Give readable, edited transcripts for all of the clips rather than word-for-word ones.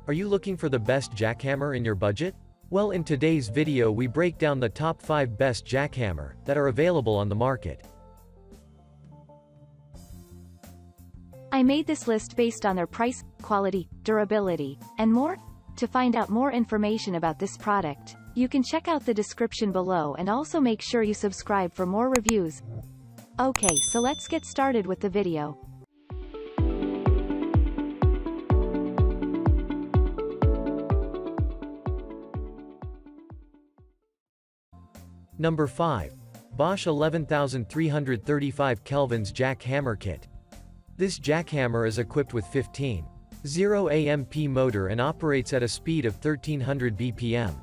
Are you looking for the best jackhammer in your budget? Well, in today's video we break down the top 5 best jackhammer that are available on the market. I made this list based on their price, quality, durability, and more. To find out more information about this product, you can check out the description below and also make sure you subscribe for more reviews. Okay, so let's get started with the video. Number 5. Bosch 11335 Kelvin's Jackhammer Kit. This jackhammer is equipped with 15.0 amp motor and operates at a speed of 1300 BPM.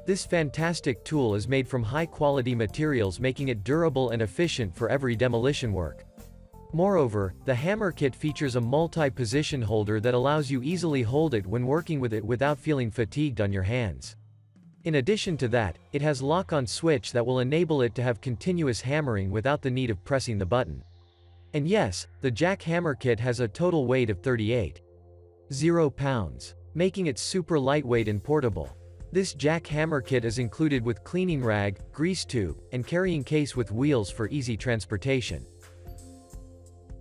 This fantastic tool is made from high-quality materials, making it durable and efficient for every demolition work. Moreover, the hammer kit features a multi-position holder that allows you easily hold it when working with it without feeling fatigued on your hands. In addition to that, it has lock-on switch that will enable it to have continuous hammering without the need of pressing the button. And yes, the jackhammer kit has a total weight of 38.0 pounds, making it super lightweight and portable. This jackhammer kit is included with cleaning rag, grease tube, and carrying case with wheels for easy transportation.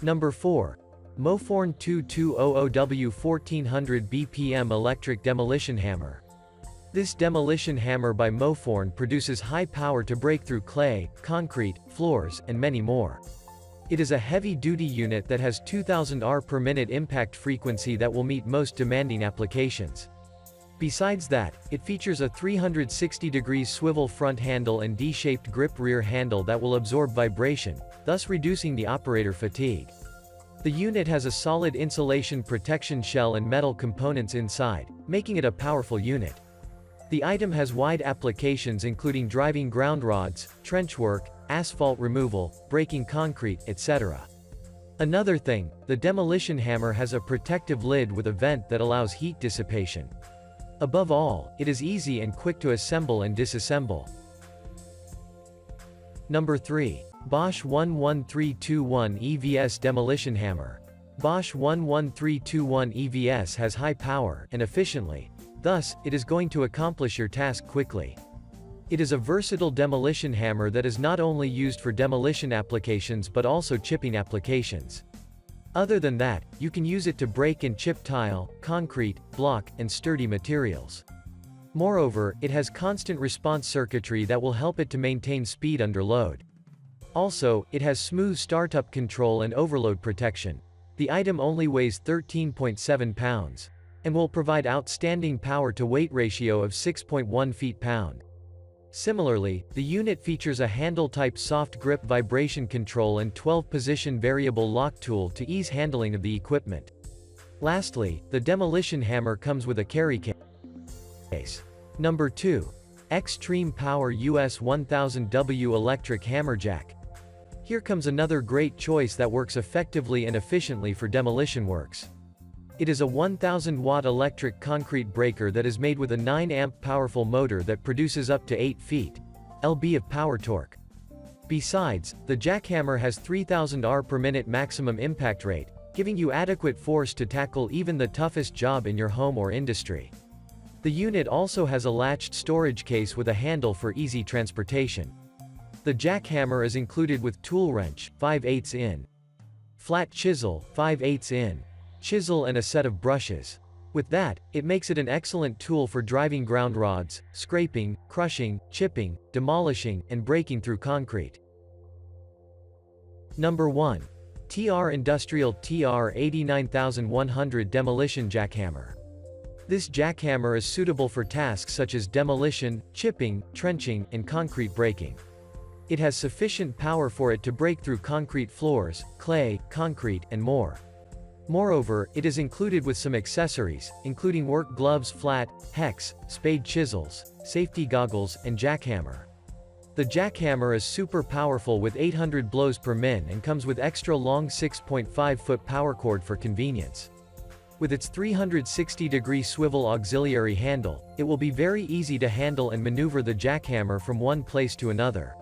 Number 4. Mophorn 2200W 1400 BPM Electric Demolition Hammer. This demolition hammer by Mophorn produces high power to break through clay, concrete, floors, and many more. It is a heavy-duty unit that has 2000 R/minute impact frequency that will meet most demanding applications. Besides that, it features a 360-degree swivel front handle and D-shaped grip rear handle that will absorb vibration, thus reducing the operator fatigue. The unit has a solid insulation protection shell and metal components inside, making it a powerful unit. The item has wide applications including driving ground rods, trench work, asphalt removal, breaking concrete, etc. Another thing, the demolition hammer has a protective lid with a vent that allows heat dissipation. Above all, it is easy and quick to assemble and disassemble. Number 3. Bosch 11321 EVS Demolition Hammer. Bosch 11321 EVS has high power and efficiently. Thus, it is going to accomplish your task quickly. It is a versatile demolition hammer that is not only used for demolition applications but also chipping applications. Other than that, you can use it to break and chip tile, concrete, block, and sturdy materials. Moreover, it has constant response circuitry that will help it to maintain speed under load. Also, it has smooth startup control and overload protection. The item only weighs 13.7 pounds. And will provide outstanding power-to-weight ratio of 6.1 feet-pound. Similarly, the unit features a handle-type soft grip vibration control and 12-position variable lock tool to ease handling of the equipment. Lastly, the demolition hammer comes with a carry case. Number 2. Extreme Power US 1000W Electric Hammerjack. Here comes another great choice that works effectively and efficiently for demolition works. It is a 1000-watt electric concrete breaker that is made with a 9-amp powerful motor that produces up to 8 lb of power torque. Besides, the jackhammer has 3000 R/minute maximum impact rate, giving you adequate force to tackle even the toughest job in your home or industry. The unit also has a latched storage case with a handle for easy transportation. The jackhammer is included with tool wrench, 5/8 in, flat chisel, 5/8 in, chisel and a set of brushes. With that, it makes it an excellent tool for driving ground rods, scraping, crushing, chipping, demolishing, and breaking through concrete. Number 1. Industrial TR89100 Demolition Jackhammer. This jackhammer is suitable for tasks such as demolition, chipping, trenching, and concrete breaking. It has sufficient power for it to break through concrete floors, clay, concrete, and more. Moreover, it is included with some accessories, including work gloves, flat, hex, spade chisels, safety goggles, and jackhammer. The jackhammer is super powerful with 800 blows per min and comes with extra long 6.5-foot power cord for convenience. With its 360-degree swivel auxiliary handle, it will be very easy to handle and maneuver the jackhammer from one place to another.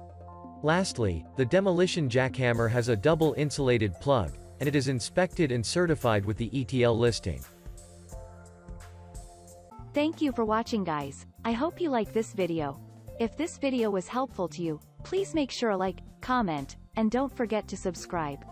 Lastly, the demolition jackhammer has a double insulated plug, and it is inspected and certified with the ETL listing. Thank you for watching, guys. I hope you like this video. If this video was helpful to you, please make sure to like, comment, and don't forget to subscribe.